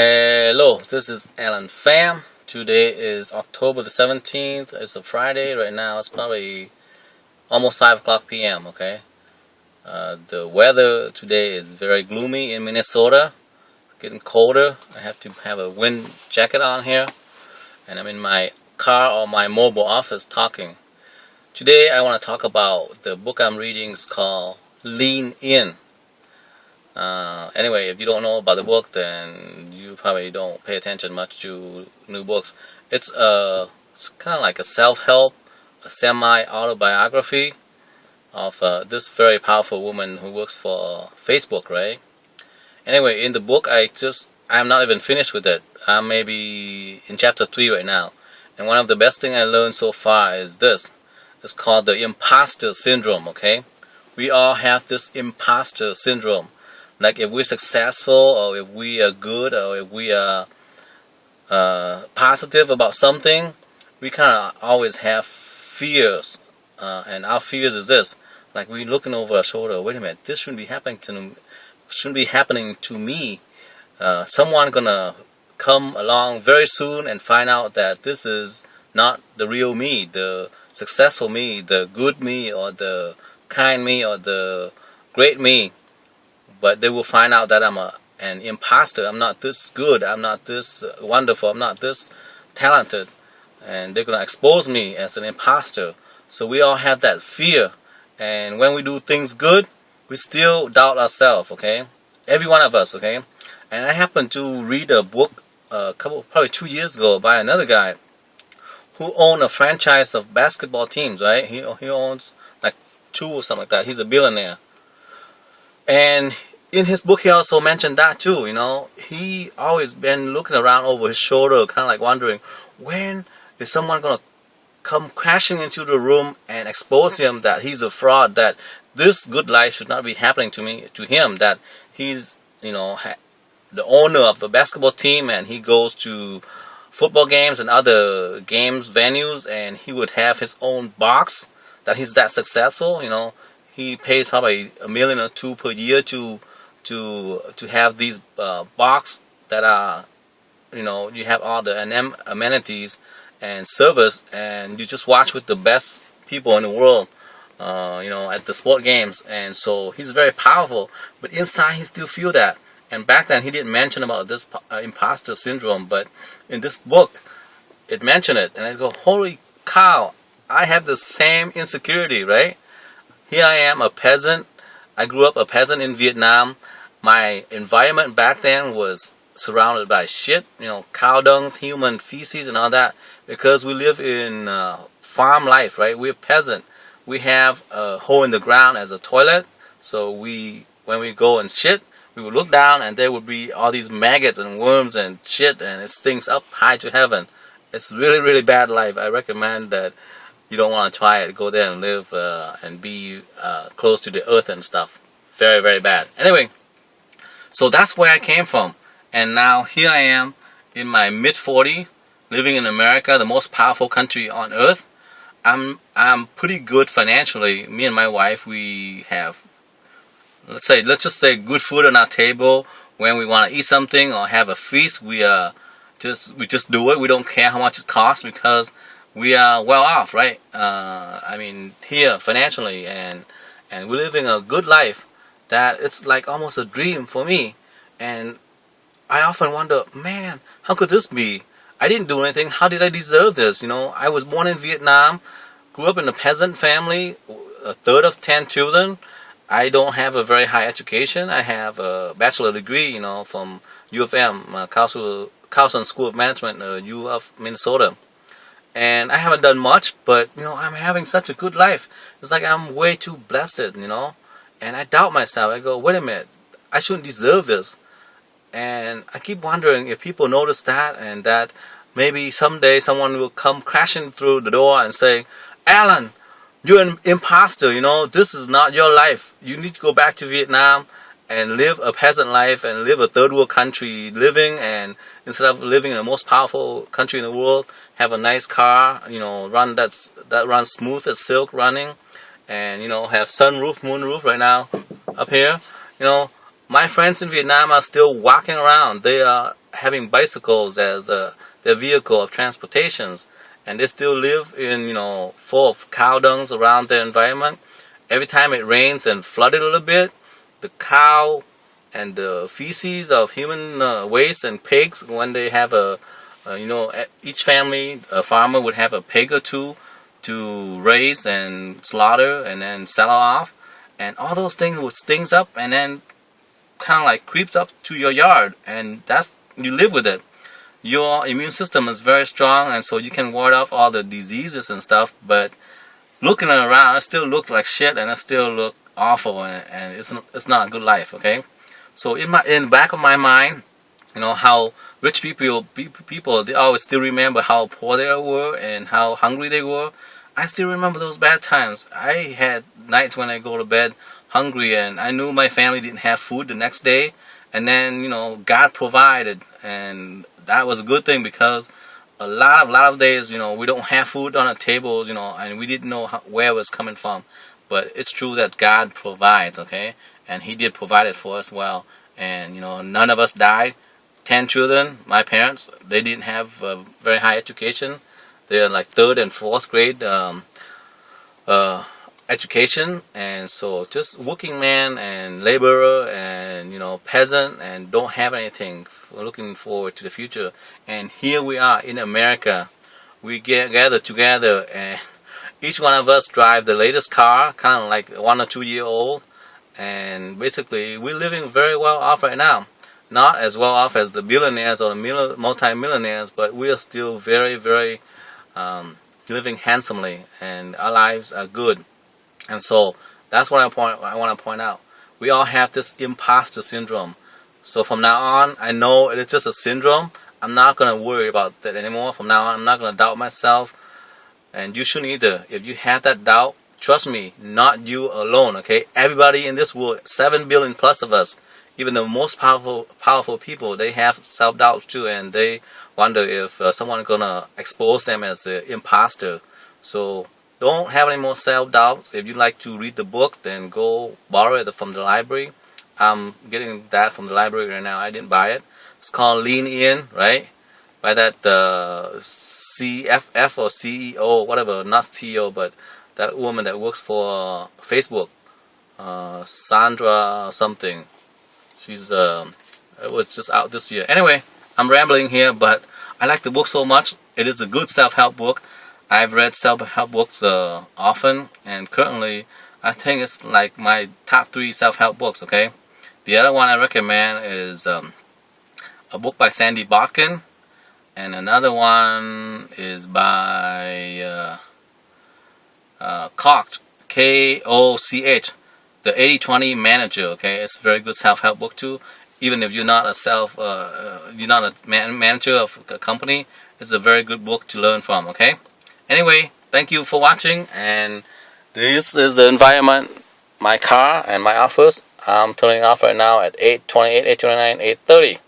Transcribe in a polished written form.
Hello, this is Alan Pham. Today is October the 17th. It's a Friday. Right now it's probably almost 5 o'clock p.m. Okay. The weather today is very gloomy in Minnesota. It's getting colder. I have to have a wind jacket on here. And I'm in my car or my mobile office talking. Today I want to talk about the book I'm reading. It's called Lean In. Anyway, if you don't know about the book, then you probably don't pay attention much to new books. It's kind of like a self-help, a semi-autobiography of this very powerful woman who works for Facebook, right? Anyway, in the book, I'm not even finished with it. I'm maybe in chapter 3 right now. And one of the best things I learned so far is this. It's called the imposter syndrome, okay? We all have this imposter syndrome. Like if we're successful, or if we are good, or if we are positive about something, we kind of always have fears. And our fears is this: like we're looking over our shoulder. Wait a minute, this shouldn't be happening to me. Someone gonna come along very soon and find out that this is not the real me, the successful me, the good me, or the kind me, or the great me. But they will find out that I'm an imposter. I'm not this good. I'm not this wonderful. I'm not this talented. And they're going to expose me as an imposter. So we all have that fear. And when we do things good, we still doubt ourselves, okay? Every one of us, okay? And I happened to read a book probably 2 years ago by another guy who owned a franchise of basketball teams, right? He owns like 2 or something like that. He's a billionaire. And in his book, he also mentioned that too, you know. He always been looking around over his shoulder, kind of like wondering, when is someone going to come crashing into the room and expose him that he's a fraud, that this good life should not be happening to him, that he's, you know, the owner of a basketball team and he goes to football games and other games venues and he would have his own box, that he's that successful, you know. He pays probably $1 million or $2 million per year to have these box that are, you know, you have all the amenities and service, and you just watch with the best people in the world, you know, at the sport games. And so he's very powerful, but inside he still feel that. And back then he didn't mention about this imposter syndrome, but in this book it mentioned it, and I go, holy cow, I have the same insecurity, right? Here I am, a peasant. I grew up a peasant in Vietnam. My environment back then was surrounded by shit, you know, cow dungs, human feces and all that, because we live in farm life, right? We're peasant. We have a hole in the ground as a toilet, so when we go and shit, we would look down and there would be all these maggots and worms and shit, and it stinks up high to heaven. It's really, really bad life. I recommend that you don't want to try it. Go there and live and be close to the earth and stuff. Very, very bad. Anyway, so that's where I came from. And now here I am in my mid-40s, living in America, the most powerful country on earth. I'm pretty good financially. Me and my wife, we have, let's just say good food on our table. When we want to eat something or have a feast, we just do it. We don't care how much it costs because we are well off, right? I mean, here financially, and we're living a good life that it's like almost a dream for me. And I often wonder, man, how could this be? I didn't do anything. How did I deserve this? You know, I was born in Vietnam, grew up in a peasant family, a third of 10 children. I don't have a very high education. I have a bachelor degree, you know, from U of M, Carlson School of Management, U of Minnesota. And I haven't done much, but, you know, I'm having such a good life. It's like I'm way too blessed, you know. And I doubt myself. I go, wait a minute, I shouldn't deserve this. And I keep wondering if people notice that, and that maybe someday someone will come crashing through the door and say, Alan, you're an imposter, you know. This is not your life. You need to go back to Vietnam and live a peasant life and live a third world country living, and instead of living in the most powerful country in the world, have a nice car, you know, that runs smooth as silk running, and, you know, have sunroof, moonroof right now up here. You know, my friends in Vietnam are still walking around. They are having bicycles as their vehicle of transportations, and they still live in, full of cow dungs around their environment. Every time it rains and flooded a little bit, the cow and the feces of human waste and pigs, when they have each family, a farmer would have a pig or two to raise and slaughter and then sell off, and all those things would stings up and then kind of like creeps up to your yard, and you live with it. Your immune system is very strong, and so you can ward off all the diseases and stuff, but looking around, it still looked like shit, and it still looked awful, and it's not a good life, okay? So in the back of my mind, how rich people, they always still remember how poor they were and how hungry they were. I still remember those bad times. I had nights when I go to bed hungry, and I knew my family didn't have food the next day, and then God provided, and that was a good thing, because a lot of days we don't have food on our tables, and we didn't know where it was coming from. But it's true that God provides, okay, and He did provide it for us well, and none of us died. 10 children, my parents, they didn't have very high education. They're like 3rd and 4th grade education, and so just working man and laborer and peasant, and don't have anything, looking forward to the future. And here we are in America. We gather together, and each one of us drive the latest car, kind of like 1 or 2 year old, and basically we're living very well off right now. Not as well off as the billionaires or the multi-millionaires, but we are still very, very living handsomely, and our lives are good. And so that's what I want to point out. We all have this imposter syndrome. So from now on, I know it is just a syndrome. I'm not going to worry about that anymore. From now on, I'm not going to doubt myself. And you shouldn't either. If you have that doubt, trust me, not you alone, okay? Everybody in this world, 7 billion plus of us, even the most powerful people, they have self-doubts too, and they wonder if someone is going to expose them as an imposter. So don't have any more self-doubts. If you like to read the book, then go borrow it from the library. I'm getting that from the library right now. I didn't buy it. It's called Lean In, right? By that CFF or CEO, whatever, not CEO, but that woman that works for Facebook, Sandra something. She's it was just out this year. Anyway, I'm rambling here, but I like the book so much. It is a good self-help book. I've read self-help books often, and currently I think it's like my top 3 self-help books, okay? The other one I recommend is a book by Sandy Botkin, and another one is by Koch, K-O-C-H, The 80-20 Manager, okay? It's a very good self-help book too. Even if you're not a manager of a company, it's a very good book to learn from, okay? Anyway, thank you for watching, and this is the environment, my car and my office. I'm turning off right now at 8:28, 8:29, 8:30.